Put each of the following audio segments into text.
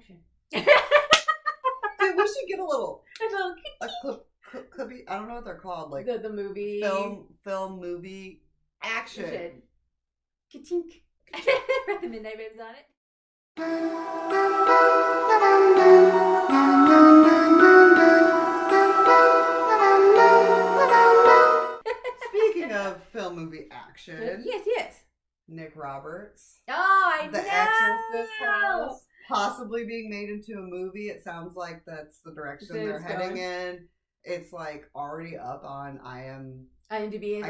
action. Dude, we should get a little clippy. I don't know what they're called. Like the movie film movie action. Ka-chink. The Midnight Babes on it. Speaking of film movie action. Yes. Nick Roberts. Oh, I know. The Exorcist house. Possibly being made into a movie. It sounds like that's the direction they're heading in. It's like already up on IMDb.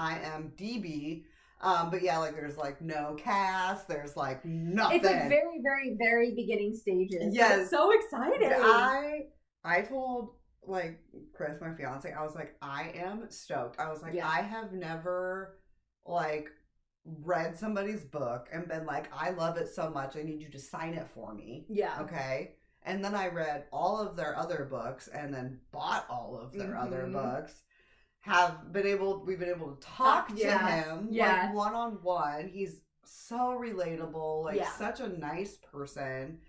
IMDb. But yeah, like there's like no cast. There's like nothing. It's like very, very, very beginning stages. Yes. It's so exciting. I told like Chris, my fiance, I was like, I am stoked. I was like, I have never like read somebody's book and been like, I love it so much, I need you to sign it for me. Yeah. Okay. And then I read all of their other books and then bought all of their other books. We've been able to talk to him like one-on-one. He's so relatable, like such a nice person.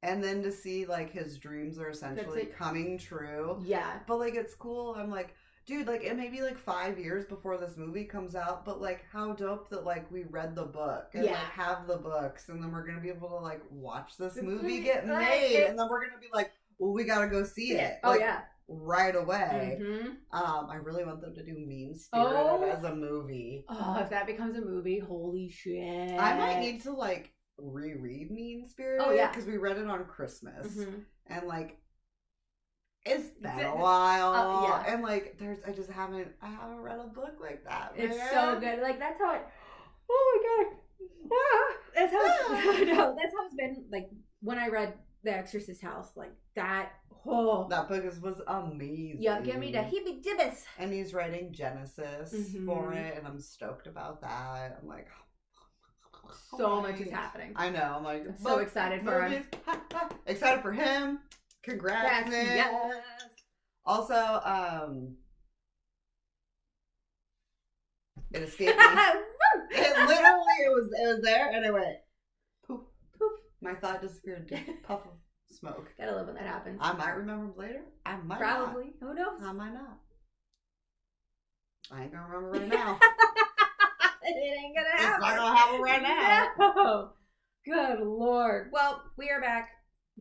And then to see like his dreams are essentially coming true. Yeah. But like it's cool. I'm like, dude, like it may be like 5 years before this movie comes out, but like how dope that like we read the book and like have the books, and then we're gonna be able to like watch this movie get made, and then we're gonna be like, well, we gotta go see it. Like, right away. I really want them to do Mean Spirited as a movie. Oh, if that becomes a movie, holy shit! I might need to like reread Mean Spirited. Oh yeah, because we read it on Christmas, and like. It's been a while, and like I haven't read a book like that. Man. It's so good. Like that's how it. Oh my god, that's how. That's how it's been. Like when I read The Exorcist House, like that. Oh, that book was amazing. Yeah, give me the heebie-jeebies. And he's writing Genesis for it, and I'm stoked about that. I'm like. So much is happening. I know. I'm like so excited for him. Excited for him. Congrats, Nick. Yes. Also, it escaped me. it was there, and it went poof, poof. My thought disappeared into a puff of smoke. Gotta love when that happens. I might remember later. I might probably. Not. Who knows? I might not. I ain't gonna remember right now. It ain't gonna happen. It's not gonna happen right now. No. Good Lord. Well, we are back,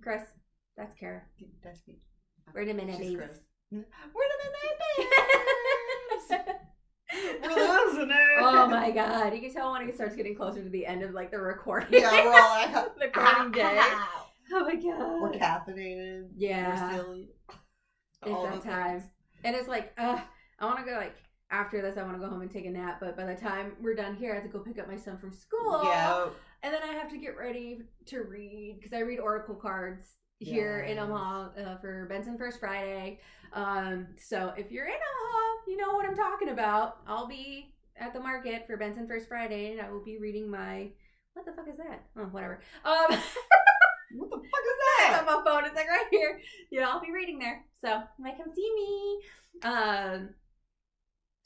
Chris. That's Kara. That's me. We're the Minute Babes. We're the Minute Babes. We're losing it. Oh my god. You can tell when it starts getting closer to the end of like the recording. Yeah, we're all like the recording day. Oh my god. We're caffeinated. Yeah. We're silly. It's that time. And it's like, I want to go like, after this, I want to go home and take a nap. But by the time we're done here, I have to go pick up my son from school. Yeah. And then I have to get ready to read, because I read Oracle cards here in Omaha for Benson First Friday. So if you're in Omaha, you know what I'm talking about. I'll be at the market for Benson First Friday, and I will be reading my... What the fuck is that? Oh, whatever. What the fuck is that? It's on my phone. It's like right here. Yeah, I'll be reading there. So you might come see me.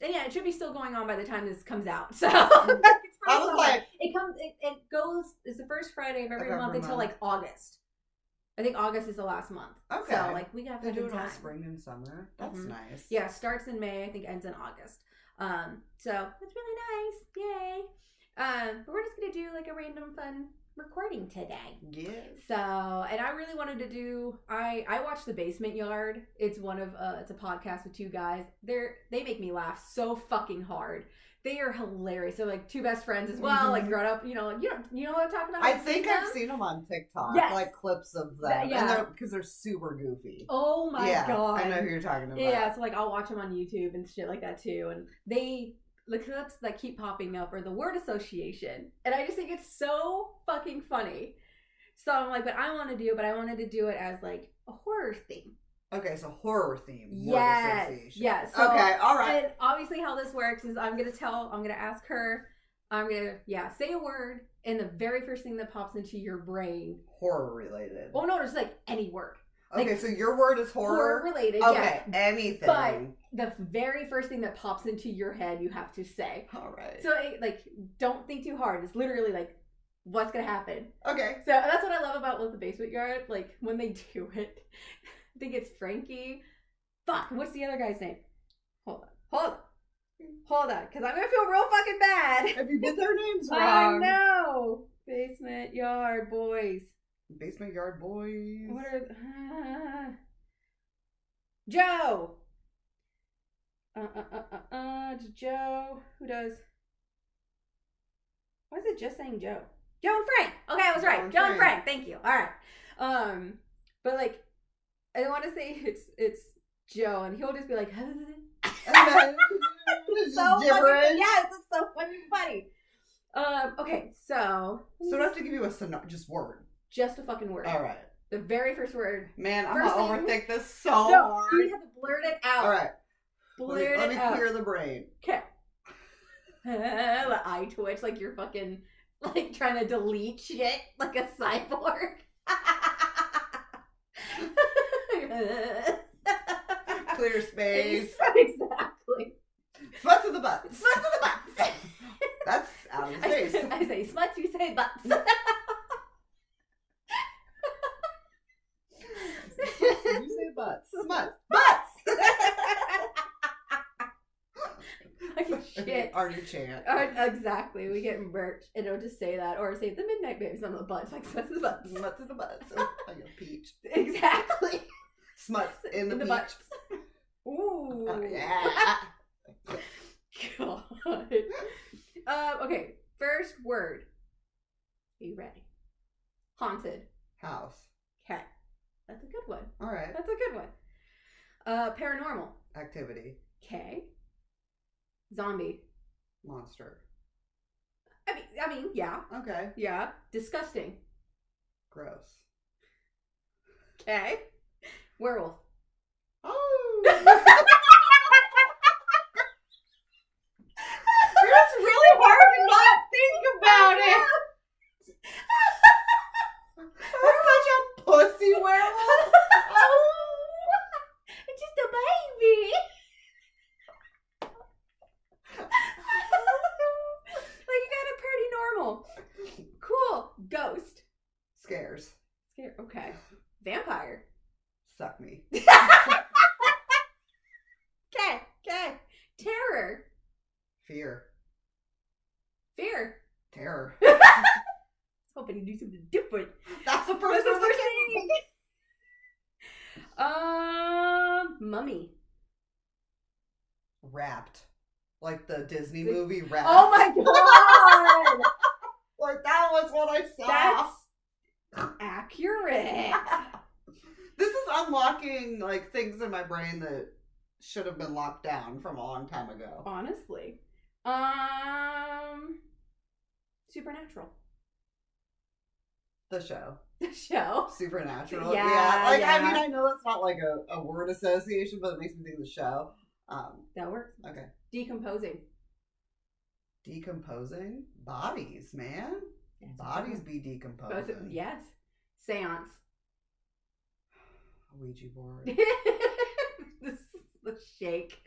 And yeah, it should be still going on by the time this comes out. So it's the first Friday of every month until like August. I think August is the last month. Okay. So like we got to do it all spring and summer. That's nice. Yeah, starts in May, I think ends in August. So it's really nice. Yay. But we're just gonna do like a random fun recording today. Yes. So, and I really wanted to do, I watched The Basement Yard. It's it's a podcast with two guys. They make me laugh so fucking hard. They are hilarious. They're like two best friends as well. Like grown up, you know what I'm talking about? I think I've seen them on TikTok. Yes. Like clips of them. Yeah. Because they're super goofy. Oh my god. I know who you're talking about. Yeah, so like I'll watch them on YouTube and shit like that too. And the clips that keep popping up are the word association. And I just think it's so fucking funny. So I'm like, I wanted to do it as like a horror theme. Okay, so horror theme. Yes. Yes. So, okay, all right. And obviously how this works is I'm going to ask her, say a word, and the very first thing that pops into your brain. Horror related. Oh, no, just like any word. Okay, so your word is horror? Horror related, okay, anything. But the very first thing that pops into your head, you have to say. All right. So, don't think too hard. It's literally like what's gonna happen. Okay. So that's what I love about With the Basement Yard. Like, when they do it, I think it's Frankie. Fuck, what's the other guy's name? Hold on, because I'm gonna feel real fucking bad. If you get their names wrong. I know. Basement Yard Boys. Basement Yard Boys. What are Joe. Joe. Who does? Why is it just saying Joe? Joe and Frank. Okay, I was right. Joe and Frank. Thank you. All right. But like, I want to say it's Joe, and he'll just be like, it's so gibberish. Yes, it's so fucking funny. Okay, so I have to give you just word. Just a fucking word. All right. The very first word. Man, I'm gonna overthink this so hard. You have to blurt it out. All right. Let me out. clear the brain. Okay. The eye twitch like you're fucking like trying to delete shit like a cyborg. Clear space. Exactly. Smuts in the butt. Smuts in the butt. That's out of space. I say smuts, you say butts. You say butts. Smuts. Butts! Shit. Our new chant. Exactly. We get merch and it'll just say that. Or say the Midnight Babies on the butts. Like smuts in the butts. Smuts in the butts. Like a peach. Exactly. Smuts in the peach. Butts. Ooh. Yeah. God. Okay. First word. Are you ready? Haunted. House. Okay. That's a good one. All right. That's a good one. Paranormal. Activity. Okay. Zombie. Monster. I mean, yeah. Okay. Yeah. Disgusting. Gross. Okay. Werewolf. Oh. It's really hard to not think about it. That's such a pussy werewolf. Oh, it's just a baby. Like, you got it pretty normal. Cool. Ghost. Scares. Scare. Okay. Vampire. Suck me. Okay. Terror. Fear. Terror. I was hoping to do something different. That's the first one. Mummy. Wrapped. Like the Disney movie Wrapped. Oh my god! Like that was what I saw. That's accurate. This is unlocking like things in my brain that should have been locked down from a long time ago. Honestly. Supernatural. The show. Supernatural. Yeah. Like, yeah. I mean, I know that's not like a word association, but it makes me think of the show. That works. Okay. Decomposing. Bodies, man. Bodies be decomposing. Yes. Seance. Ouija board. The shake.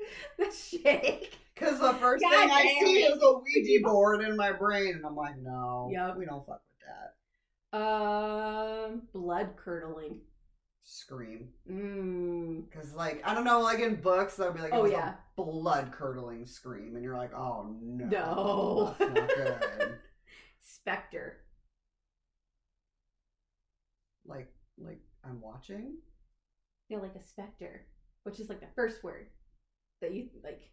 Because the first thing I see is a Ouija board in my brain, and I'm like, no, we don't fuck with that. Blood curdling. Scream. Because, like, I don't know, like in books, they'll be like, oh, a blood curdling scream, and you're like, oh no. No. That's not good. Spectre. Like I'm watching? Yeah, like a specter, which is like the first word that you, like,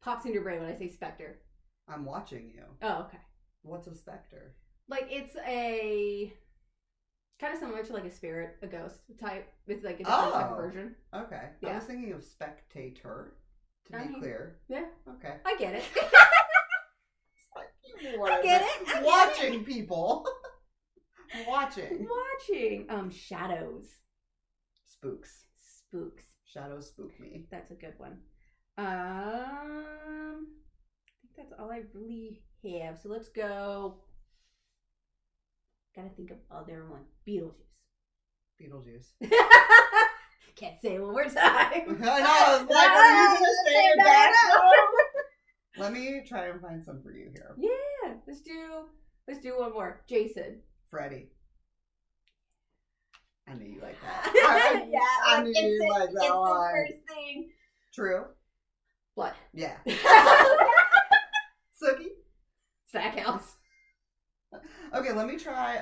pops in your brain when I say specter. I'm watching you. Oh, okay. What's a specter? Like, it's a kind of similar to like a spirit, a ghost type. It's like a different type of version. Okay. Yeah. I was thinking of spectator, to be clear. Yeah. Okay. I get it. I get it. Watching people. Watching. Shadows. Spooks. Shadows spook me. That's a good one. I think that's all I really have. So let's go. Gotta think of other one. Beetlejuice. Can't say it one more time. I know. It's like, are you gonna say it back? Let me try and find some for you here. Yeah. Let's do Let's do one more. Jason. Freddy. I knew you like that. I knew you like that one. It's the first thing. True. Blood. Yeah. Sookie. Sack house. Okay, let me try.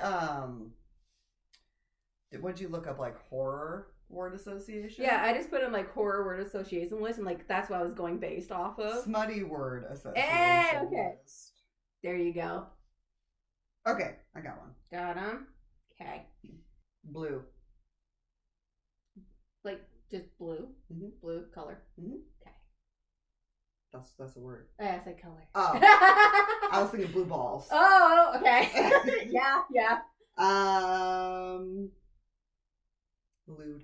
What'd you look up? Like horror word association? Yeah, I just put in like horror word association list, and like that's what I was going based off of. Smutty word association. Hey, okay. List. There you go. Okay, I got one. Got him. Okay. Blue. Like just blue. Mm-hmm. Blue color. Mm-hmm. Okay. That's a word. I said color. Oh, I was thinking blue balls. Oh, okay. yeah. Lube.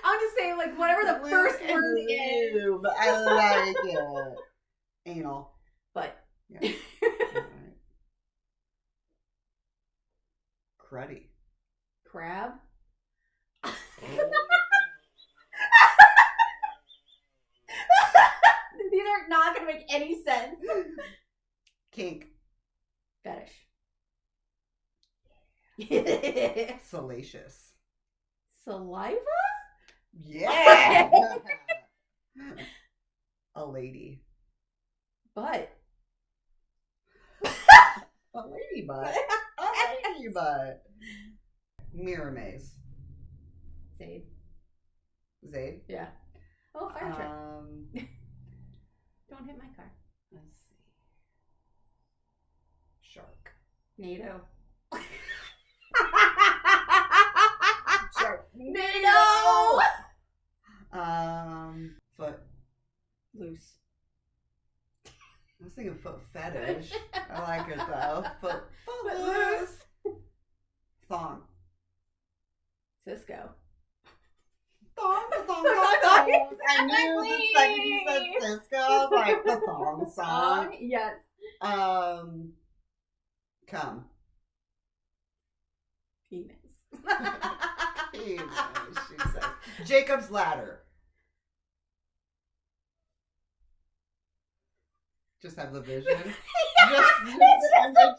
I'm just saying, like, whatever the first word is. Lube. I like it. Anal. But. Yeah. All right. Cruddy. Crab. These are not going to make any sense. Kink. Fetish. Salacious. Saliva? Yeah. A lady. Butt. A lady butt. A lady butt. Mirror maze. Zaid. Zaid? Yeah. Oh, fire truck. Don't hit my car. Let's see. Shark. NATO. NATO. Foot. Loose. I was thinking foot fetish. I like it though. Foot loose. Thong. Cisco. Thong. I knew the second you said Cisco, like the thong song. Yes. Come. Penis. Penis, she says. Jacob's ladder. Just have the vision. just and the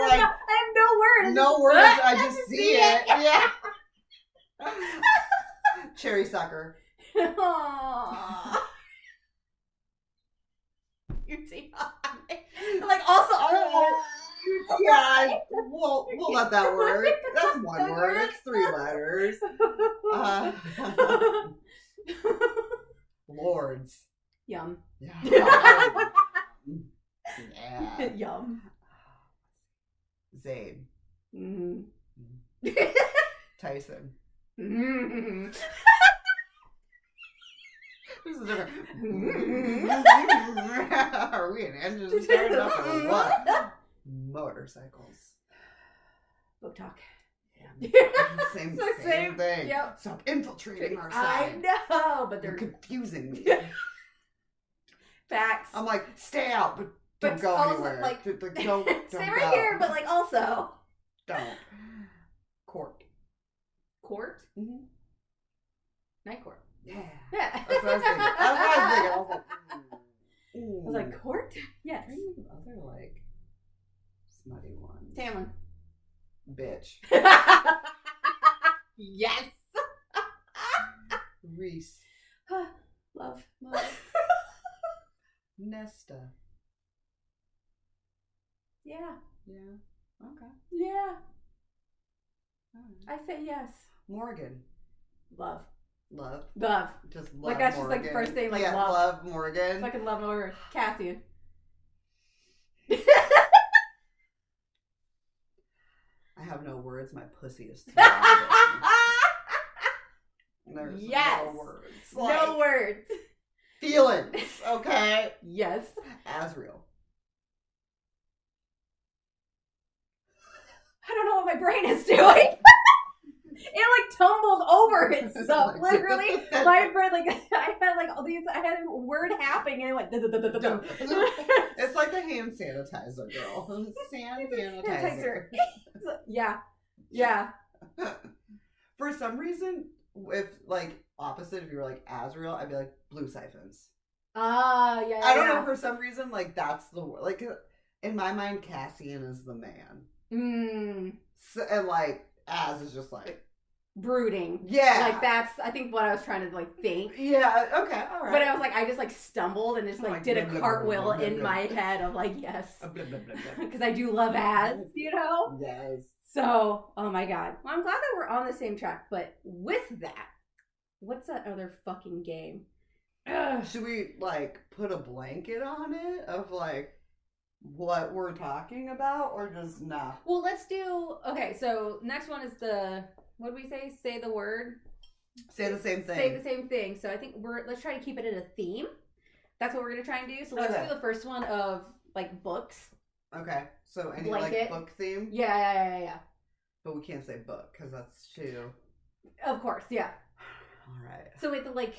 like, I have no words. No words. I just see it. Yeah. Cherry sucker. Aww. UTI. Like also. Yeah, we'll let that work. That's one word. It's 3 letters. Lords. Yum. Yeah. Yum. Zaid. Mm-hmm. Tyson. Mm-hmm. This is different. Are we an engine started up or what? Motorcycles. Book talk. Yeah. Same thing. Yep. Stop infiltrating our I side. know, but They're they're confusing me. facts. I'm like, stay out, but don't go also, anywhere. like, don't stay right here, but like also don't. Court. Court. Mm-hmm. Night court. Yeah. Yeah. That's what I was thinking. I was like, I was like, court? Yes. I'm trying to think of other like smutty ones. Tamlin. Bitch. Yes. Reese. Love. Nesta. Yeah. Yeah. Okay. Yeah. Right. I say yes. Morgan. Love. Just love like that's Morgan. just like the first thing, like yeah, love Morgan. Fucking love over Cassian. I have no words. My pussy is too There's yes. no words. No words. Feelings. Okay. Yes. Asriel. I don't know what my brain is doing. It like tumbled over itself. Literally, my brain like I had like all these. I had a word happening and it went. It's like the hand sanitizer girl. Hand sanitizer. Yeah. For some reason, if like opposite, if you were like Asriel, I'd be like blue siphons. Yeah. I don't know, for some reason, like, that's the word. Like, in my mind, Cassian is the man. So, and, like, Az is just, like... brooding. Yeah. Like, that's, I think, what I was trying to, like, think. Yeah, okay, all right. But I was like, I just, like, stumbled and just, like, did a cartwheel in my head of, like, yes. Because I do love Az, you know? Yes. So, oh my god. Well, I'm glad that we're on the same track, but with that, what's that other fucking game? Should we, like, put a blanket on it of, like, what we're talking about, or just nah? Well, let's do, okay, so next one is what did we say? Say the word. Say the same thing. Say the same thing. So I think let's try to keep it in a theme. That's what we're going to try and do. So let's do the first one of, like, books. Okay. So any, blanket. like, book theme? Yeah. But we can't say book, because that's too... Of course, yeah. All right. So we have to, like...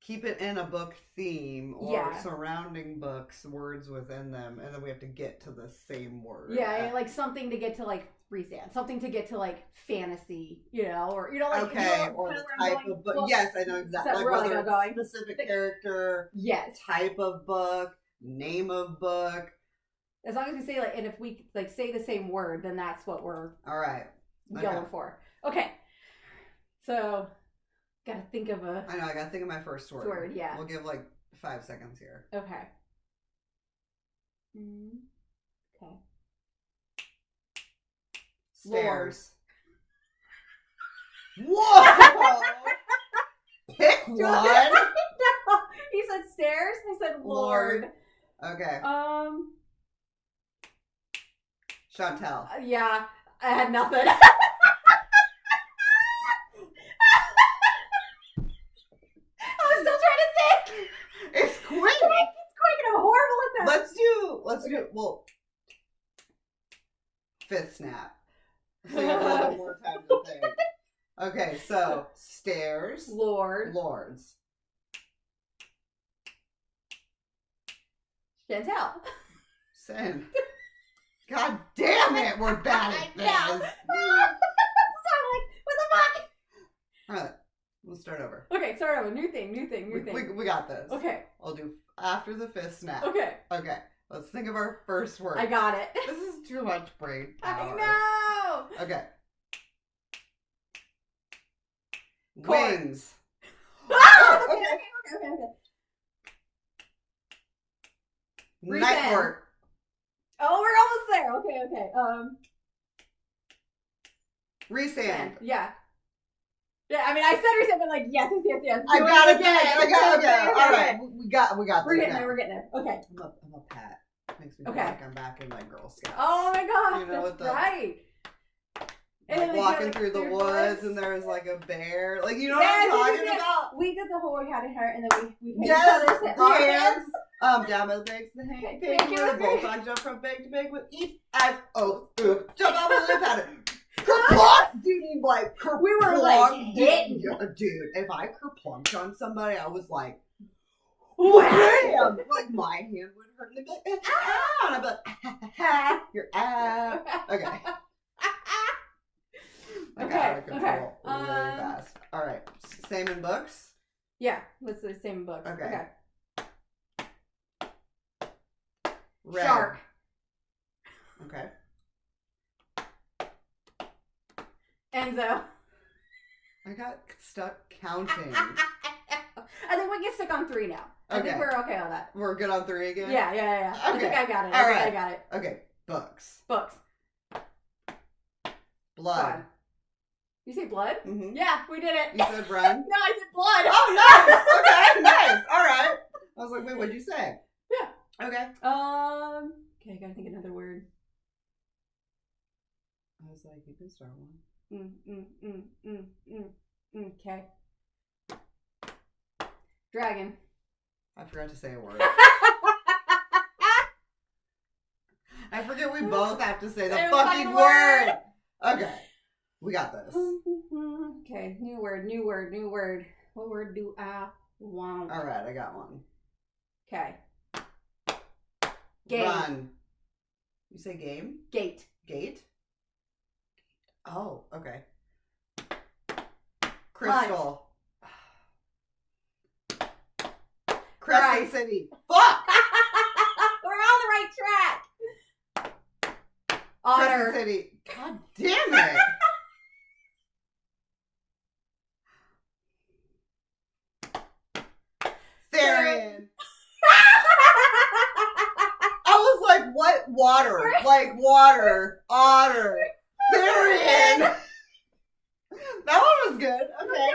keep it in a book theme or surrounding books, words within them, and then we have to get to the same word. Yeah, like something to get to, like, freestyle, something to get to, like, fantasy, you know, or, you know, like... Okay, or the type of book. Well, yes, I know exactly. Like, whether it's a specific character, type of book, name of book. As long as we say, like, and if we, like, say the same word, then that's what we're... All right. Going for. Okay. So... Gotta think of a... I know, I gotta think of my first word. Yeah. We'll give, like, 5 seconds here. Okay. Okay. Stairs. Whoa! Pick one! No! He said stairs, I said Lord. Okay. Chantel. Yeah, I had nothing. It's quick. It's quick and I'm horrible at that. Let's do, well, fifth snap. So you have a little bit more time to think. Okay, so, stairs. Lords. Chantel. Sin. God damn it, we're bad at this. So I'm like, what the fuck? Alright, we'll start over. Okay, start over. New thing. We got this. Okay. I'll do after the fifth snap. Okay. Let's think of our first word. I got it. This is too much brain power. I know. Okay. Court. Wings. Okay. Night court. Oh, we're almost there. Okay. Resand. Yeah. Yeah, I mean, I said resand, but like, yes. I got it. Okay. All right. We got this. We're getting there. Okay. I'm a pat. Makes me feel like I'm back in my Girl Scouts. Oh my gosh, you know, that's right. Like walking through the woods and there was like a bear. Like, you know what I'm talking about? We did the whole we had in her and then we hit each other's hands. Down by the banks of the Hank. Bullfrog jump from bank to bank with each as jump out with the lip pattern. Kerplunk! Dude, like, kerplunk. We were like hitting. Dude, if I kerplunked on somebody, I was like, wham! Like, my hand would hurt. And they'd be like, ah! And I'd be like, you're out. Okay. I got out of control really fast. All right. Same in books? Yeah, let's do the same in books. Okay. Red. Shark. Okay. Enzo. I got stuck counting. I think we get stuck on 3 now. I think we're okay on that. We're good on 3 again? Yeah. Okay. I think I got it. All right. I got it. Okay. Books. Blood. You say blood? Mm-hmm. Yeah, we did it. You said run? No, I said blood. Oh, nice. Okay, nice. All right. I was like, wait, what'd you say? Yeah. Okay. Okay, I gotta think another word. I was like, you can start one. Okay. Dragon. I forgot to say a word. I forget we both have to say the fucking word. Okay. We got this. Okay. New word. What word do I want? All right, I got one. Okay. Game. Run. You say game? Gate. Gate? Oh, okay. Crystal. Crescent City. Fuck! We're on the right track. Otter. Crescent City. God damn it. Therian. I was like, what? Water. Like water. Otter. Therian. That one was good. Okay.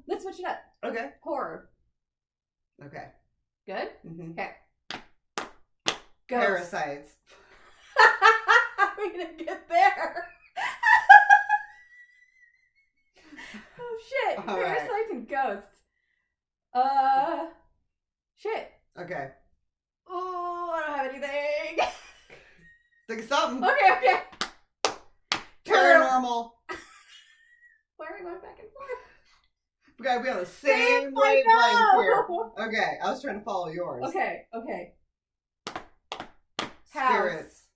Let's switch it up. Okay. Horror. Okay. Good? Mm-hmm. Okay. Parasites. We're gonna get there. Oh shit. All Parasites right. and ghosts. Shit. Okay. Oh, I don't have anything. Think of something. Okay. Paranormal. Why are we going back and forth? We gotta be on the same wavelength here. Okay, I was trying to follow yours. Okay. Spirits.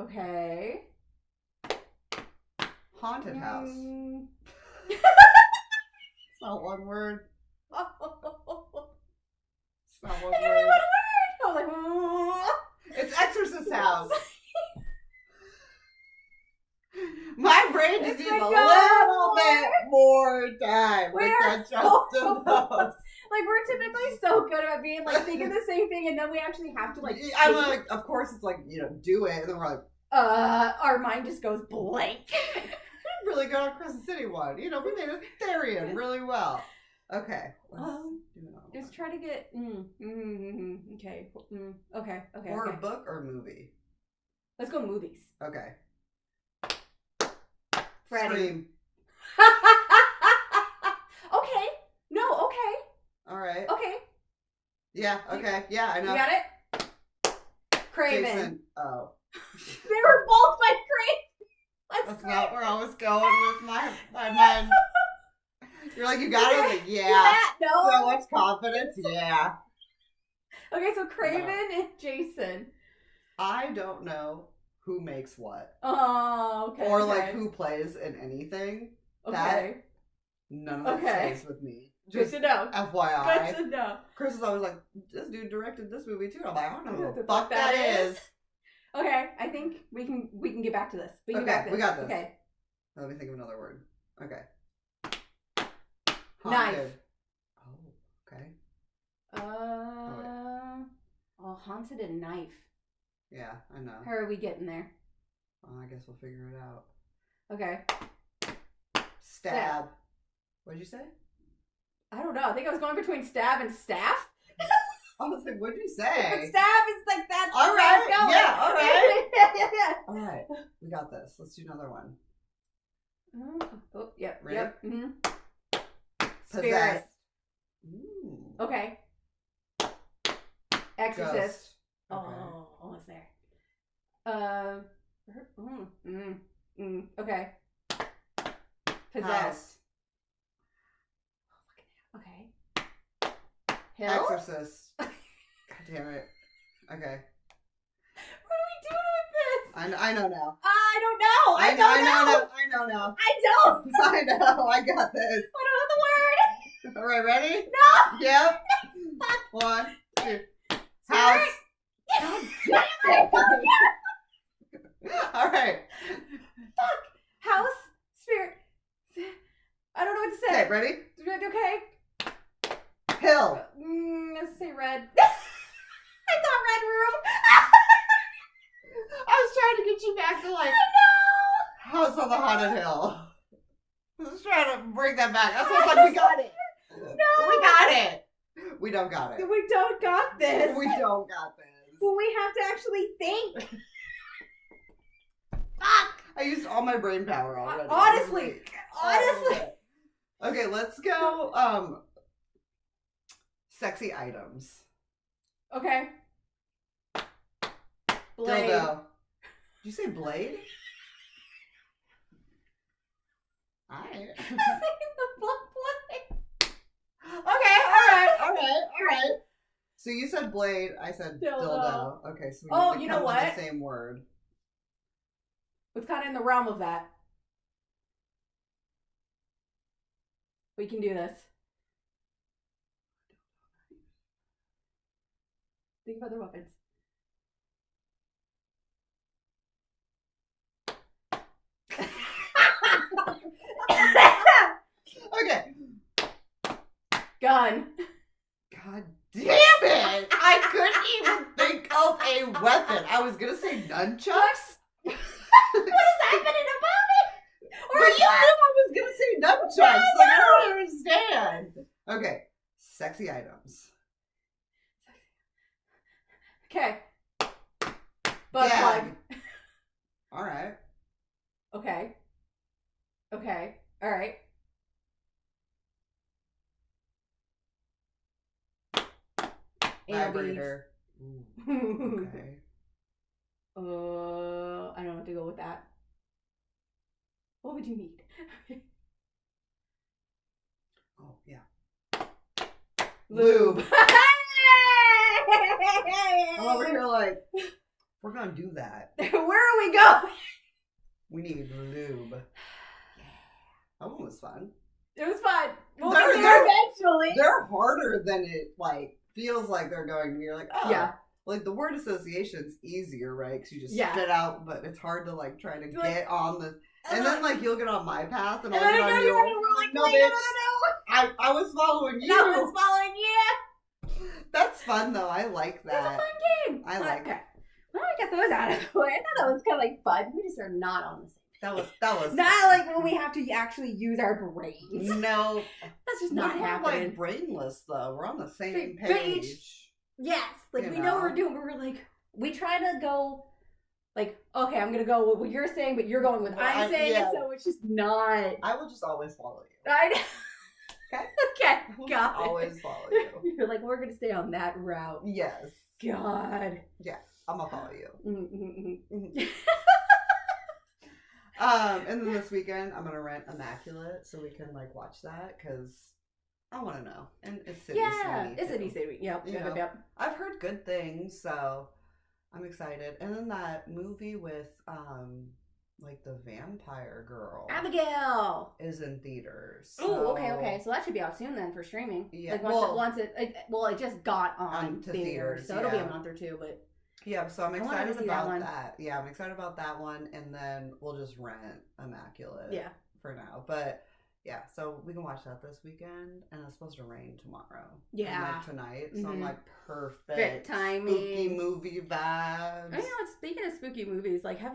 Okay. Haunted house. It's not one word. It's not one I word. was like, It's Exorcist house. My brain just needs a little bit more time to catch up to those. Like, we're typically so good at being like thinking the same thing, and then we actually have to like. I'm like, of course, it's like, do it, and then we're like, our mind just goes blank. really good on Crescent City one. We made a Therian really well. Okay. Just try to get. Okay. Okay. Or a book or movie. Let's go movies. Okay. Freddy. Scream. Okay. No. Okay. All right. Okay. Yeah. Okay. Yeah. I know. You got it. Craven. Jason. Oh. They were both my Craven. That's not where I was going with my mind. You're like, you got it? I was like, yeah. No. So much confidence. Yeah. Okay, so Craven and Jason. I don't know who makes what. Oh, okay. Or like who plays in anything. Okay. None of that stays with me. Good to know. FYI. Good to know. Chris is always like, this dude directed this movie too. I'm like, I don't know who the fuck fuck that is. Okay, I think we can get back to this. We got this. Okay. Let me think of another word. Okay. Knife. Haunted. Oh, okay. Haunted and knife. Yeah, I know. How are we getting there? Well, I guess we'll figure it out. Okay. Stab. What'd you say? I don't know. I think I was going between stab and staff. I was like, what'd you say? But stab is like that's all right. Yeah, all right. yeah. All right. We got this. Let's do another one. Oh, yep. Ready? Yep. Mm-hmm. Possessed. Okay. Exorcist. Ghost. Oh, Okay. almost there. Okay. Possessed. House. Okay. Hill? Exorcist. God damn it. Okay. What are we doing with this? I know now. I don't know. I know now. I don't. I know. I got this. I don't know the word. All right, ready? No. Yep. 1, 2. House. God damn it. All right. Fuck. House. Spirit. I don't know what to say. Okay, ready? Okay. Hill. Let's say red. I thought red room. I was trying to get you back to like I know. House on the Haunted Hill. I was trying to bring that back. That's what's like, we got it. No. We got it. We don't got it. We don't got this. We don't got this. Well, we have to actually think. Fuck! I used all my brain power already. Honestly. Okay, let's go. Sexy items. Okay. Blade. Dildo. Did you say blade? Alright. Okay, alright. So you said blade, I said dildo. Okay, so we need to come to the same word. It's kind of in the realm of that. We can do this. Think of other weapons. Okay. Gun. God damn it! I couldn't even think of a weapon. I was gonna say nunchucks. What is happening above it? Or you knew I was gonna say nunchucks. Like, I don't understand. Okay. Sexy items. Okay. Butt plug. Alright. Okay. Okay. Alright. Vibrator. Okay. I don't know what to go with that. What would you need? Oh, yeah. Lube. I'm over here like, we're gonna do that. Where are we going? We need lube. Yeah. That one was fun. It was fun. We'll They're get there eventually. They're harder than it like feels like they're going. And you're like, oh, yeah. Like the word association's easier, right? Because you just yeah. spit out, but it's hard to like try to get on the. And then like you'll get on my path, and I'll then get on yours. Like, no, bitch. I was following you. I was following you. That's fun though. I like that. It's a fun game. I like. Okay. Well, we got those out of the way. I thought that was kind of like fun. We just are not on the same. That was not like when we have to actually use our brains. No, that's just not happening. We're like brainless though. We're on the same page. Yes, like we know what we're doing. But we're like we try to go. Like, okay, I'm gonna go with what you're saying, but you're going with what I'm saying, so it's just not. I will just always follow you. I know. Okay. Okay. We'll God. Always follow you. You're like, we're gonna stay on that route. Yes. God. Yeah, I'm gonna follow you. Mm-hmm. And then this weekend I'm gonna rent Immaculate so we can like watch that because I want to know. And it's City City. It's City City. Yep. I've heard good things, so I'm excited. And then that movie with like the vampire girl, Abigail, is in theaters. So... Oh, okay. So that should be out soon then for streaming. Yeah. Like it just got on theaters, so it'll be a month or two, but. Yeah, so I'm excited about that. Yeah, I'm excited about that one, and then we'll just rent Immaculate. Yeah. For now, but yeah, so we can watch that this weekend, and it's supposed to rain tomorrow. Yeah. And like tonight, so I'm like perfect. Good timing. Spooky movie vibes. I know. Speaking of spooky movies, like, I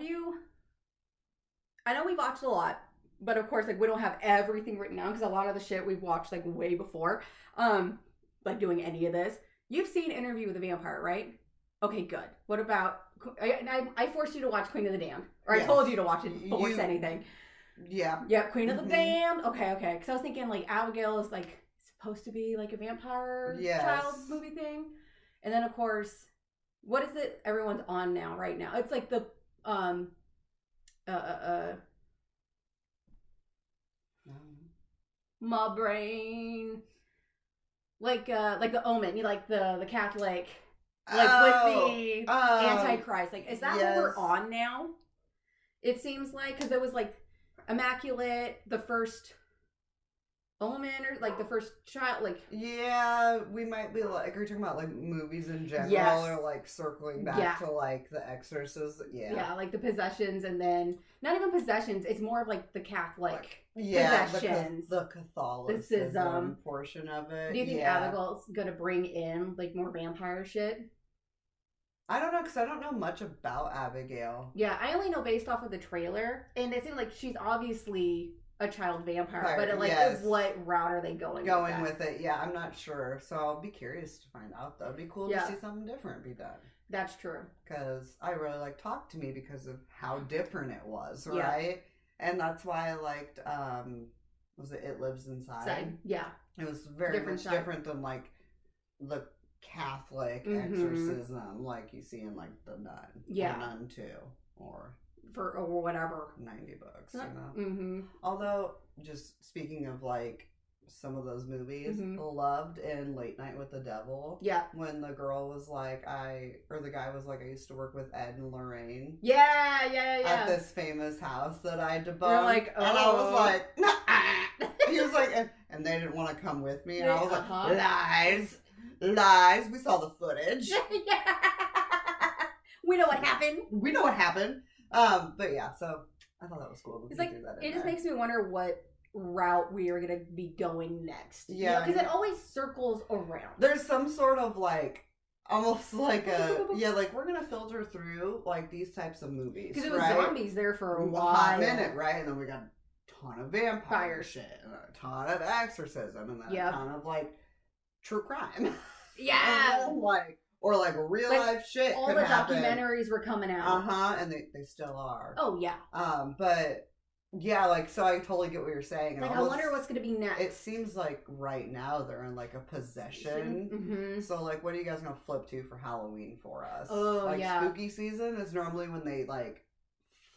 know we've watched a lot, but of course, like we don't have everything written down because a lot of the shit we've watched like way before, like doing any of this. You've seen Interview with a Vampire, right? Okay, good. What about... I forced you to watch Queen of the Damned. Or I told you to watch it before anything. Yeah. Yeah, Queen of the Damned. Okay. Because I was thinking, like, Abigail is, like, supposed to be, like, a vampire child movie thing. And then, of course, what is it everyone's on now, right now? It's, like, the... my brain... Like the Omen. You like the Catholic... Like with the Antichrist. Like, is that what we're on now? It seems like, because it was like Immaculate, the first Omen, or like the first child, like. Yeah, we might be like, are you talking about like movies in general, or like circling back to like the Exorcist? Yeah. Yeah, like the possessions, and then not even possessions, it's more of like the Catholic possessions. The Catholicism portion of it. Do you think Abigail's gonna bring in like more vampire shit? I don't know, because I don't know much about Abigail. Yeah, I only know based off of the trailer, and it seems like she's obviously a child vampire, but what route are they going with it? Yeah, I'm not sure, so I'll be curious to find out, though. It'd be cool to see something different be done. That's true. Because I really like Talk to Me because of how different it was, right? And that's why I liked, was it Lives Inside? Yeah. It was very much different than like the Catholic exorcism like you see in like The Nun. Yeah. Or Nun 2. Or whatever. $90, you know? Mm-hmm. Although, just speaking of like some of those movies, loved in Late Night with the Devil. Yeah. When the girl was like, the guy was like, I used to work with Ed and Lorraine. Yeah. At this famous house that I debunked. You're like, oh. And I was like, nah. He was like, and they didn't want to come with me. And I was like, lies. Lies. We saw the footage. Yeah. We know what happened. But yeah, so I thought that was cool. It's like, it just makes me wonder what route we are going to be going next. Yeah. Because it always circles around. There's some sort of like, almost like like we're going to filter through like these types of movies. Because it was zombies there for a while. Hot minute, right? And then we got a ton of vampire shit, and a ton of exorcism, and then a ton of like true crime. Yeah. And then, or like real life shit. All the documentaries were coming out. And they still are. Oh yeah. But yeah, like, so I totally get what you're saying. Like, I wonder what's gonna be next. It seems like right now they're in like a possession. Mm-hmm. So like, what are you guys gonna flip to for Halloween for us? Oh, like, yeah. Spooky season is normally when they like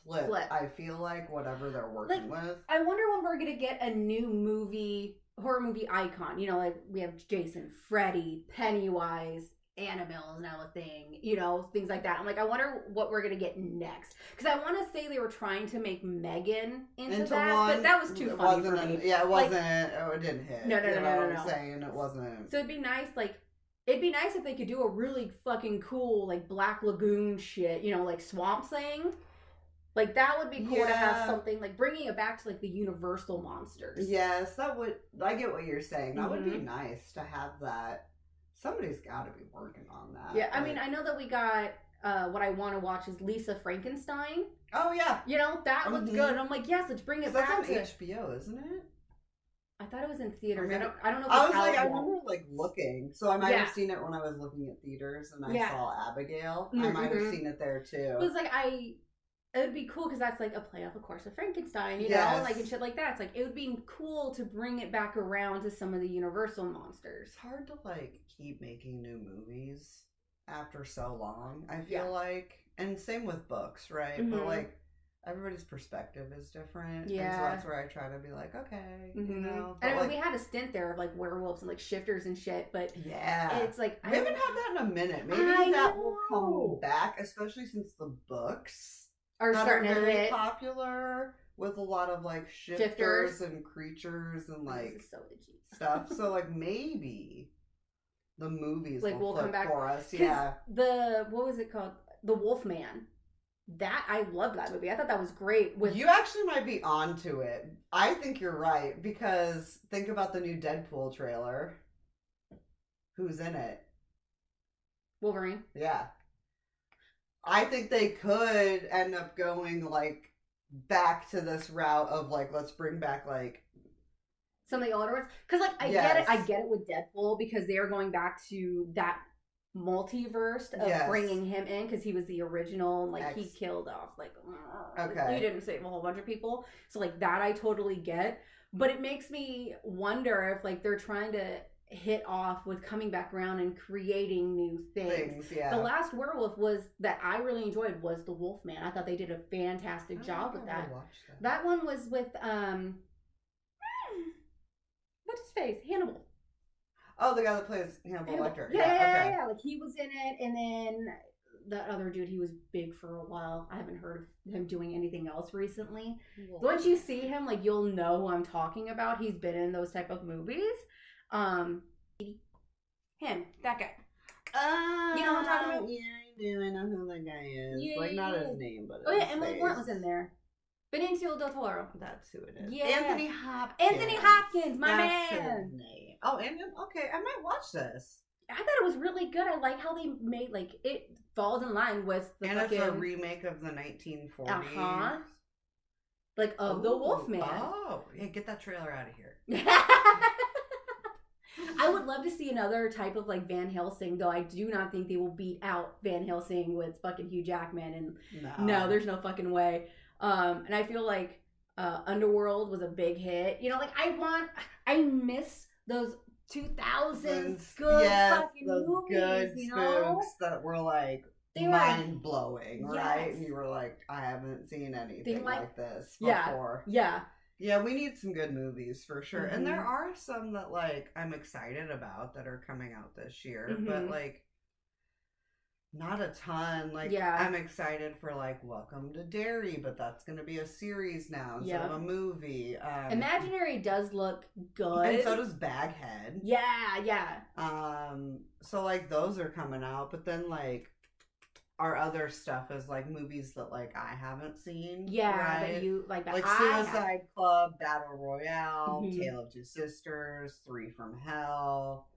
flip. I feel like whatever they're working with. I wonder when we're gonna get a new horror movie icon. You know, like we have Jason, Freddy, Pennywise. Annabelle is now a thing, you know, things like that. I'm like, I wonder what we're gonna get next, because I want to say they were trying to make Megan into that, but that was too funny for me. Yeah, it wasn't. It didn't hit. No. I'm saying it wasn't. So it'd be nice, if they could do a really fucking cool like Black Lagoon shit, you know, like Swamp Thing. Like, that would be cool to have something, like, bringing it back to, like, the Universal monsters. Yes, that would, I get what you're saying. That would be nice to have that. Somebody's got to be working on that. Yeah, I mean, I know that we got, what I want to watch is Lisa Frankenstein. Oh, yeah. You know, that looked good. I'm like, yes, let's bring it back to... That's on HBO, isn't it? I thought it was in theaters. I don't know if I was like, I remember, like, looking. So I might have seen it when I was looking at theaters and I saw Abigail. I might have seen it there, too. It was like, it would be cool because that's like a play off, of course, of Frankenstein, you know, like, and shit like that. It's like, it would be cool to bring it back around to some of the Universal monsters. It's hard to, like, keep making new movies after so long, I feel like. And same with books, right? But, like, everybody's perspective is different. Yeah. And so that's where I try to be like, okay, you know. And I mean, we had a stint there of, like, werewolves and, like, shifters and shit, but it's like... We haven't had that in a minute. Maybe that will come back, especially since the books... are starting to hit popular with a lot of like shifters and creatures and like stuff. So like maybe the movies like will come back for us. Yeah. What was it called? The Wolfman. That I love that movie. I thought that was great. You actually might be onto it. I think you're right, because think about the new Deadpool trailer. Who's in it? Wolverine. Yeah. I think they could end up going, like, back to this route of, like, let's bring back, like... some of the older ones. Because, like, I get it with Deadpool, because they are going back to that multiverse of bringing him in, because he was the original, and, like, he killed off, like... he didn't save a whole bunch of people. So, like, that I totally get. But it makes me wonder if, like, they're trying to... hit off with coming back around and creating new things. The last werewolf that I really enjoyed was the Wolfman. I thought they did a fantastic job with that. That one was with what's his face? Hannibal. Oh, the guy that plays Hannibal Lecter. Yeah. Like, he was in it, and then that other dude, he was big for a while. I haven't heard of him doing anything else recently. Once you see him, like, you'll know who I'm talking about. He's been in those type of movies. Him, that guy. You know what I'm talking about? Yeah, I do. I know who that guy is. Yeah, not his name, but Emily Blunt was in there. Benicio del Toro. That's who it is. Yeah. Anthony Hopkins, my man. His name. Oh, and okay, I might watch this. I thought it was really good. I like how they made, like, it falls in line with the it's a remake of the 1940s. Like, of the Wolfman. Oh, yeah, get that trailer out of here. I would love to see another type of, like, Van Helsing, though I do not think they will beat out Van Helsing with fucking Hugh Jackman. And no, there's no fucking way. And I feel like Underworld was a big hit. You know, like, I miss those 2000s good fucking those movies, good you know? spooks that were, like, mind blowing, right? And you were like, I haven't seen anything like this before. Yeah, we need some good movies for sure. And there are some that, like, I'm excited about that are coming out this year. But, like, Not a ton. Like, I'm excited for, like, Welcome to Derry, but that's going to be a series now instead of a movie. Imaginary does look good. And so does Baghead. Yeah. So, like, those are coming out, but then, like, our other stuff is, like, movies that, like, I haven't seen. Yeah, right? that you, like Suicide Club, Battle Royale, Tale of Two Sisters, Three from Hell.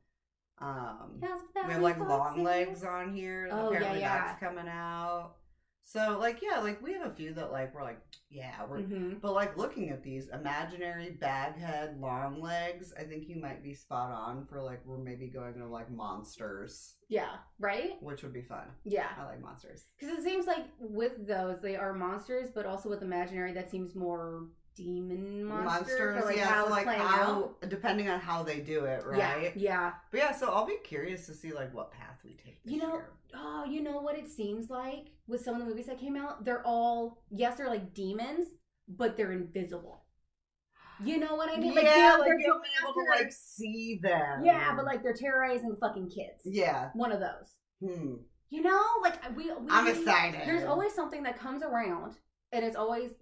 We have like Long Legs on here. Oh, apparently that's coming out. So like we have a few that like we're like but like looking at these Imaginary, Baghead, Long Legs, I think you might be spot on for like we're maybe going to like monsters. Yeah, right? Which would be fun. Yeah. I like monsters. Because it seems like with those they are monsters, but also with Imaginary that seems more demon monsters or like how it's playing out. Depending on how they do it, right? Yeah. But yeah, so I'll be curious to see like what path we take this year. Oh, you know what it seems like with some of the movies that came out? They're all, they're like demons, but they're invisible. You know what I mean? Like, they're like you'll be able to like see them. Yeah, but like they're terrorizing fucking kids. Yeah. One of those. You know, like I'm excited. There's always something that comes around. And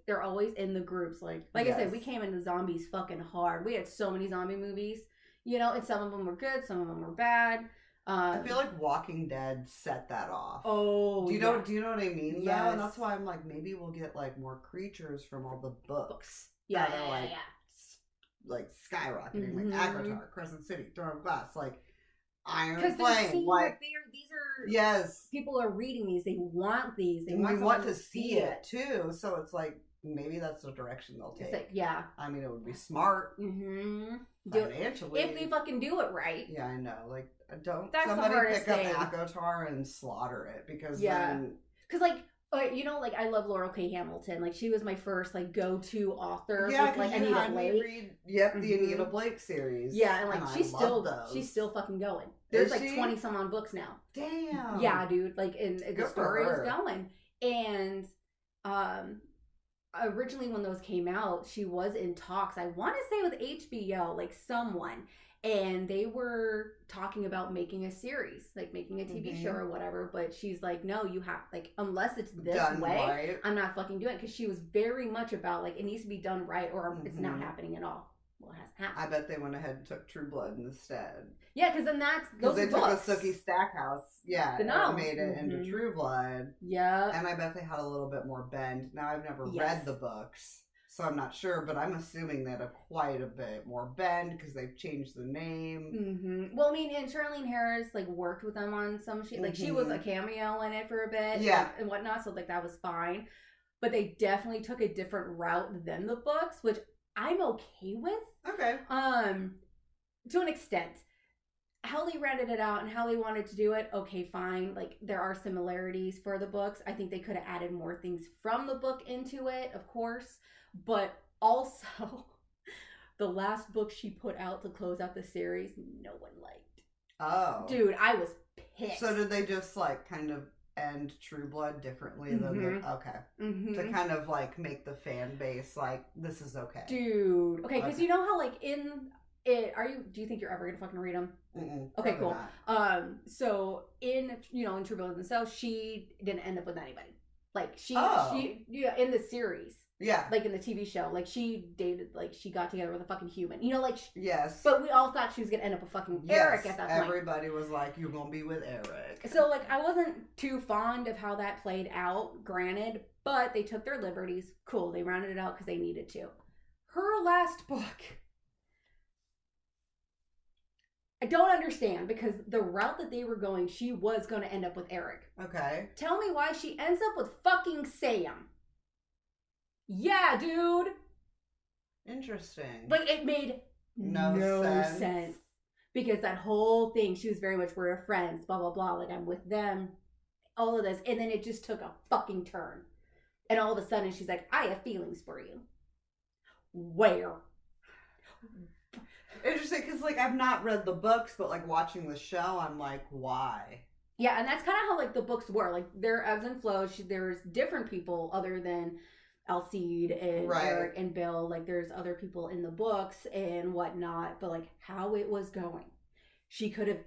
they're always in the groups. Like I said, we came into zombies fucking hard. We had so many zombie movies, you know, and some of them were good, some of them were bad. I feel like Walking Dead set that off. Oh, do you know what I mean? Yeah, and that's why I'm like, maybe we'll get like more creatures from all the books. Yeah, like skyrocketing, like Avatar, Crescent City, Throne of Glass, like Iron Flame, like these are people are reading these. They want these. They want to see it too. So it's like maybe that's the direction they'll take. Like, I mean, it would be smart financially if they fucking do it right. Yeah, I know. Like, that's somebody pick up Avatar and slaughter it because then like. You know, like I love Laurel K. Hamilton. Like she was my first like go-to author. Yeah, with, like Anita Blake. The Anita Blake series. Yeah, and like she's still fucking going. There's like 20 some on books now. Damn. Yeah, dude. Like and the story is going. And originally when those came out, she was in talks. I want to say with HBO, like someone. And they were talking about making a series, like making a TV show or whatever. But she's like, no, you have, like, unless it's this done way, right. I'm not fucking doing it. Because she was very much about, like, it needs to be done right or it's not happening at all. Well, it hasn't happened. I bet they went ahead and took True Blood instead. Yeah, because then those they books. took a Sookie Stackhouse, and made it into True Blood. Yeah. And I bet they had a little bit more bend. Now, I've never read the books. So I'm not sure, but I'm assuming that quite a bit more bend because they've changed the name. Well, I mean, and Charlene Harris like worked with them on some shit. Like she was a cameo in it for a bit, and whatnot. So like that was fine, but they definitely took a different route than the books, which I'm okay with. Okay. To an extent. How they rented it out and how they wanted to do it, okay, fine. Like, there are similarities for the books. I think they could have added more things from the book into it, of course. But also, the last book she put out to close out the series, no one liked. Oh. Dude, I was pissed. So did they just, like, kind of end True Blood differently than the... Okay. To kind of, like, make the fan base, like, this is okay. Dude. Okay, because you know how, like, in... do you think you're ever gonna fucking read them? Okay, cool. Not. So in True Blood themselves, she didn't end up with anybody. Like she in the series. Yeah. Like in the TV show, like she dated, like she got together with a fucking human. You know, like yes. But we all thought she was gonna end up with fucking Eric at that point. Everybody was like, "You're gonna be with Eric." So like, I wasn't too fond of how that played out. Granted, but they took their liberties. Cool. They rounded it out because they needed to. Her last book. I don't understand because the route that they were going, she was going to end up with Eric. Okay. Tell me why she ends up with fucking Sam. Yeah, dude. Interesting. Like, it made no sense. Because that whole thing, she was very much, we're friends, blah, blah, blah. Like, I'm with them. All of this. And then it just took a fucking turn. And all of a sudden, she's like, I have feelings for you. Where? Interesting, because, like, I've not read the books, but, like, watching the show, I'm like, why? Yeah, and that's kind of how, like, the books were. Like, there ebbs and flows. There's different people other than Alcide and Eric and Bill. Like, there's other people in the books and whatnot. But, like, how it was going. She could have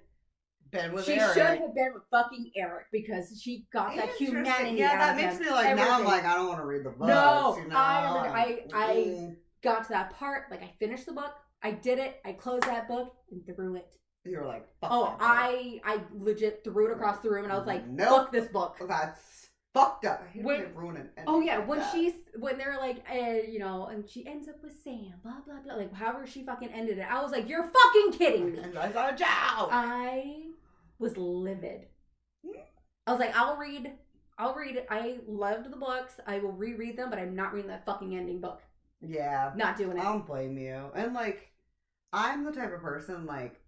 been with she Eric. She should have been with fucking Eric because she got that humanity. Yeah, out that of makes him. me like, Everything. now I'm like, I don't want to read the book. No, you know? I got to that part. Like, I finished the book. I did it. I closed that book and threw it. You were like, fuck oh, I legit threw it across the room and I was like, nope, fuck this book. That's fucked up. I hate when they ruin it. Oh yeah, when they're like, you know, and she ends up with Sam, blah blah blah, like however she fucking ended it. I was like, you're fucking kidding me. And I saw a job. I was livid. I was like, I'll read it. I loved the books. I will reread them, but I'm not reading that fucking ending book. Yeah. Not doing it. I don't blame you. And like, I'm the type of person, like,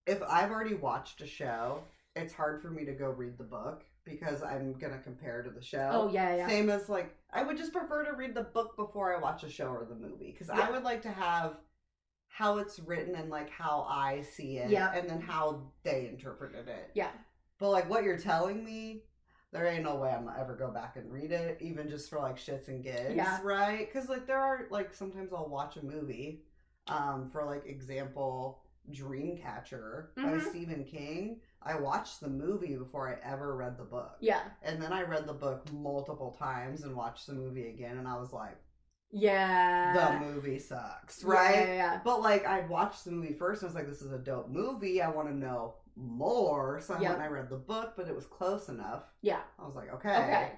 if I've already watched a show, it's hard for me to go read the book because I'm going to compare to the show. Oh, yeah. Same as, like, I would just prefer to read the book before I watch a show or the movie. Because I would like to have how it's written and, like, how I see it. Yeah. And then how they interpreted it. Yeah. But, like, what you're telling me, there ain't no way I'm gonna ever go back and read it, even just for, like, shits and gigs. Yeah. Right? Because, like, there are, like, sometimes I'll watch a movie, for, like, example, Dreamcatcher by Stephen King. I watched the movie before I ever read the book. Yeah. And then I read the book multiple times and watched the movie again, and I was like, yeah, the movie sucks, right? Yeah. But, like, I watched the movie first, and I was like, this is a dope movie. I want to know more. So I went and I read the book, but it was close enough. Yeah. I was like, okay.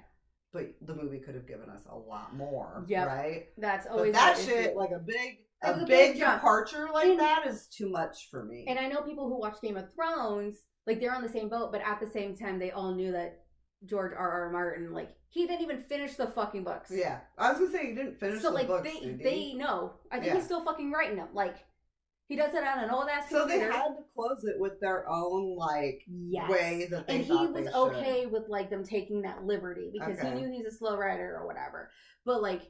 But the movie could have given us a lot more, right? That's always but that shit, like a big departure like that is too much for me. And I know people who watch Game of Thrones, like, they're on the same boat, but at the same time, they all knew that George R.R. Martin, like, he didn't even finish the fucking books. Yeah. I was gonna say, he didn't finish the books, they know. I think he's still fucking writing them. Like, he does it on an old ass computer. So they had to close it with their own, like, way that they thought And he was okay with, like, them taking that liberty because he knew he's a slow writer or whatever. But, like,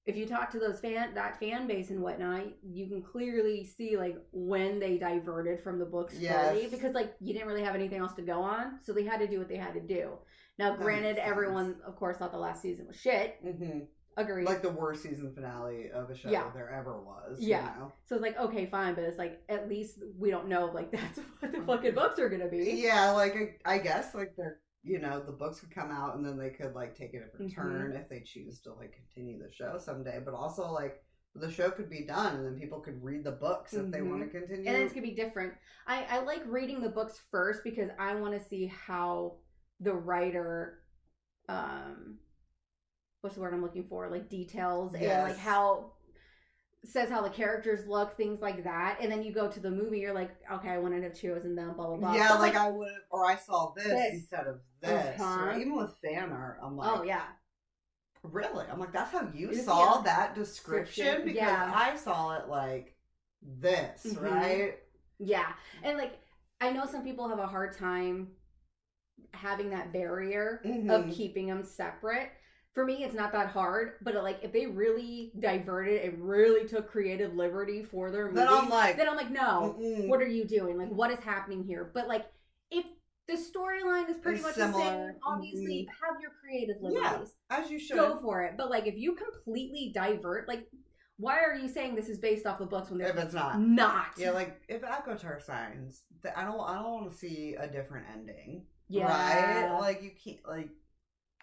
if you talk to that fan base and whatnot, you can clearly see, like, when they diverted from the books fully because, like, you didn't really have anything else to go on, so they had to do what they had to do. Now, granted, everyone, of course, thought the last season was shit. Mm-hmm. Agreed. Like the worst season finale of a show there ever was. Yeah. You know? So it's like, okay, fine, but it's like, at least we don't know, like, that's what the fucking books are gonna be. Yeah, like, I guess, like, they're, you know, the books could come out and then they could, like, take a different turn if they choose to, like, continue the show someday. But also, like, the show could be done and then people could read the books if they want to continue. And it's gonna be different. I like reading the books first because I want to see how the writer, what's the word I'm looking for? Like, details and, like, how the characters look, things like that. And then you go to the movie, you're like, okay, I wouldn't have chosen them, blah, blah, blah. Yeah, like I would have, or I saw this instead of this. Or even with fan art, I'm like, oh, yeah. Really? I'm like, that's how you saw that description? Because I saw it like this, right? Yeah. And, like, I know some people have a hard time having that barrier of keeping them separate. For me, it's not that hard, but, like, if they really diverted and really took creative liberty for their movies, then I'm like, no, what are you doing? Like, what is happening here? But, like, if the storyline is pretty much the same, obviously, have your creative liberties. Yeah, as you should. Go for it. But, like, if you completely divert, like, why are you saying this is based off the books when if it's not? Yeah, like, if ACOTAR signs, I don't want to see a different ending. Yeah. Right? Like, you can't, like,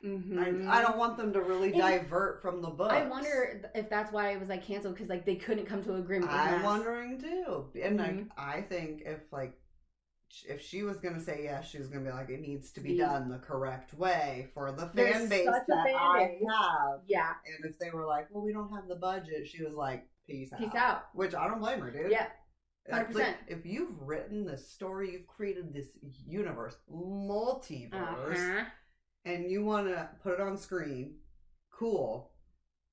I don't want them to really divert from the books. I wonder if that's why it was, like, canceled, because, like, they couldn't come to an agreement with I'm wondering too. And like, I think if she was gonna say yes, she was gonna be like, it needs to be done the correct way for the fan base that I have. Yeah. And if they were like, well, we don't have the budget, she was like, peace out. Peace out. Which I don't blame her, dude. Yeah. 100%. Like, if you've written this story, you've created this universe, multiverse, and you want to put it on screen, cool.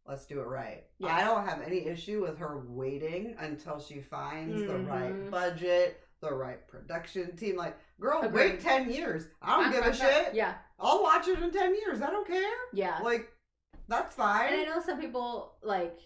Let's do it right. Yeah. I don't have any issue with her waiting until she finds the right budget, the right production team. Like, girl, wait 10 years. I don't give a shit. Yeah. I'll watch it in 10 years. I don't care. Yeah. Like, that's fine. And I know some people, like,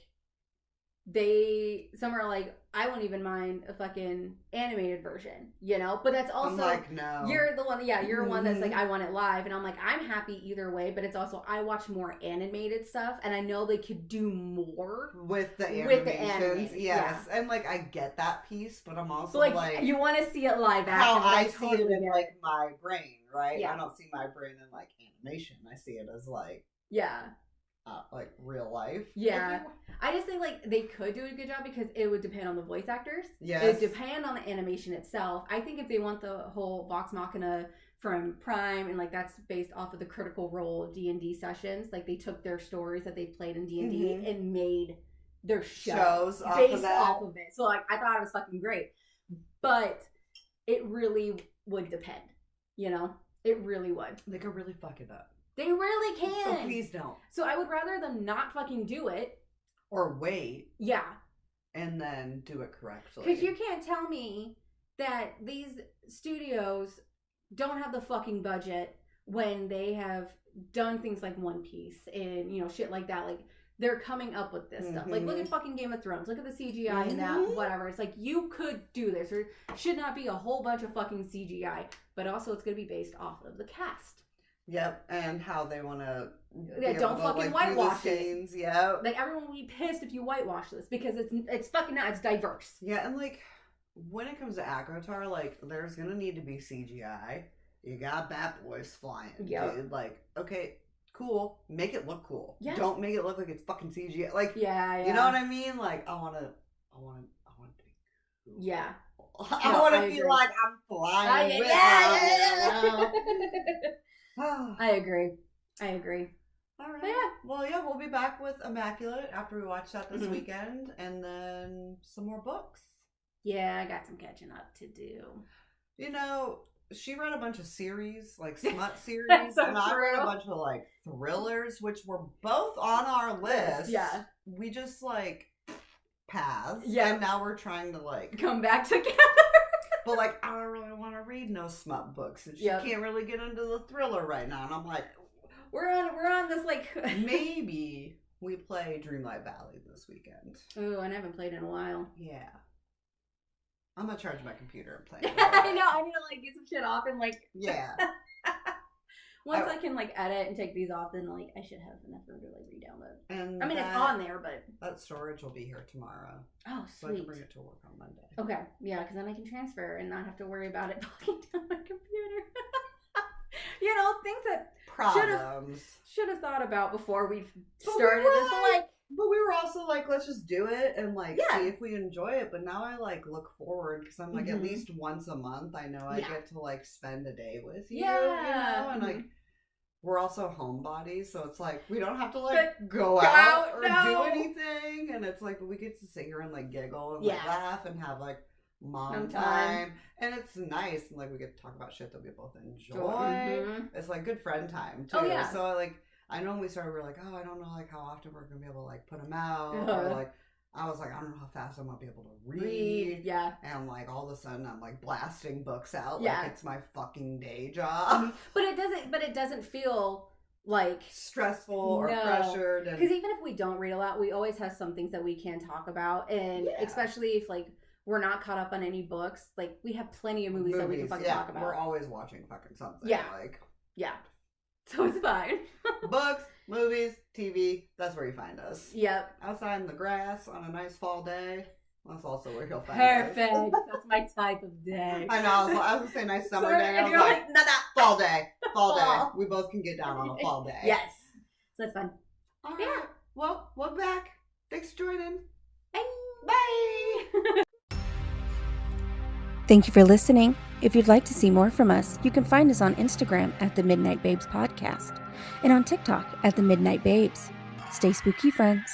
some are like, I won't even mind a fucking animated version, you know? But that's also, I'm like, no. You're the one, you're one that's like, I want it live. And I'm like, I'm happy either way, but it's also, I watch more animated stuff, and I know they could do more with the animations. Yes. And like, I get that piece, but I'm also like you want to see it live action. How I see it in like my brain, right? Yeah. I don't see my brain in like animation. I see it as like, like real life. Yeah. I just think like they could do a good job because it would depend on the voice actors. Yes. It would depend on the animation itself. I think if they want the whole Vox Machina from Prime, and like that's based off of the Critical Role D&D sessions, like they took their stories that they played in D&D and made their shows based off of it. So like I thought it was fucking great. But it really would depend, you know? It really would. They could really fuck it up. They really can. So please don't. So I would rather them not fucking do it. Or wait. Yeah. And then do it correctly. Because you can't tell me that these studios don't have the fucking budget when they have done things like One Piece and, you know, shit like that. Like, they're coming up with this stuff. Like, look at fucking Game of Thrones. Look at the CGI and that, whatever. It's like, you could do this. There should not be a whole bunch of fucking CGI. But also, it's going to be based off of the cast. Yep, and how they want to. Yeah, don't fucking whitewash it. Yeah, like everyone will be pissed if you whitewash this because it's fucking not. It's diverse. Yeah, and like when it comes to Agrotar, like there's gonna need to be CGI. You got Bat Boys flying, dude. Like, okay, cool. Make it look cool. Yeah. Don't make it look like it's fucking CGI. Like, yeah. You know what I mean? Like, I want to be cool. Yeah. I want to feel like I'm flying. I agree. All right. Yeah. Well, yeah, we'll be back with Immaculate after we watch that this weekend, and then some more books. Yeah, I got some catching up to do. You know, she read a bunch of series, like smut series, so and I read a bunch of like thrillers, which were both on our list. Yeah. We just like passed. Yeah. And now we're trying to like come back together. But like, I don't really want to read no smut books, and she can't really get into the thriller right now. And I'm like, we're on this like maybe we play Dreamlight Valley this weekend. Ooh, I haven't played in a while. Yeah, I'm gonna charge my computer and play. I know. I need to like get some shit off and like Once I can like edit and take these off, then like I should have enough room to like re-download. And I mean, it's on there, but that storage will be here tomorrow. Oh, sweet. So I can bring it to work on Monday. Okay, yeah, because then I can transfer and not have to worry about it plugging down my computer. You know, things that should have thought about before we started this. But we were also like, let's just do it and like see if we enjoy it. But now I like look forward because I'm like at least once a month I know I get to like spend a day with you. Yeah. You know? And like we're also homebodies, so it's like we don't have to like go out or do anything. And it's like we get to sit here and like giggle and like laugh and have like mom time. And it's nice and like we get to talk about shit that we both enjoy. It's like good friend time too. So like I know when we started, we were like, oh, I don't know, like, how often we're going to be able to, like, put them out. Or, like, I was like, I don't know how fast I'm going to be able to read. Yeah. And, like, all of a sudden, I'm, like, blasting books out. Like, it's my fucking day job. But it doesn't feel, like... stressful or pressured. Because even if we don't read a lot, we always have some things that we can talk about. And especially if, like, we're not caught up on any books, like, we have plenty of movies that we can fucking talk about. We're always watching fucking something. Yeah. Like... yeah. So it's fine. Books, movies, TV, that's where you find us. Yep. Outside in the grass on a nice fall day, that's also where you'll find us. Perfect. That's my type of day. I know. I was going to say nice summer day. I was like, no, fall day. Fall day. We both can get down on a fall day. Yes. So that's fun. All right. Well, we're back. Thanks for joining. Bye. Bye. Thank you for listening. If you'd like to see more from us, you can find us on Instagram at The Midnight Babes Podcast and on TikTok at The Midnight Babes. Stay spooky, friends.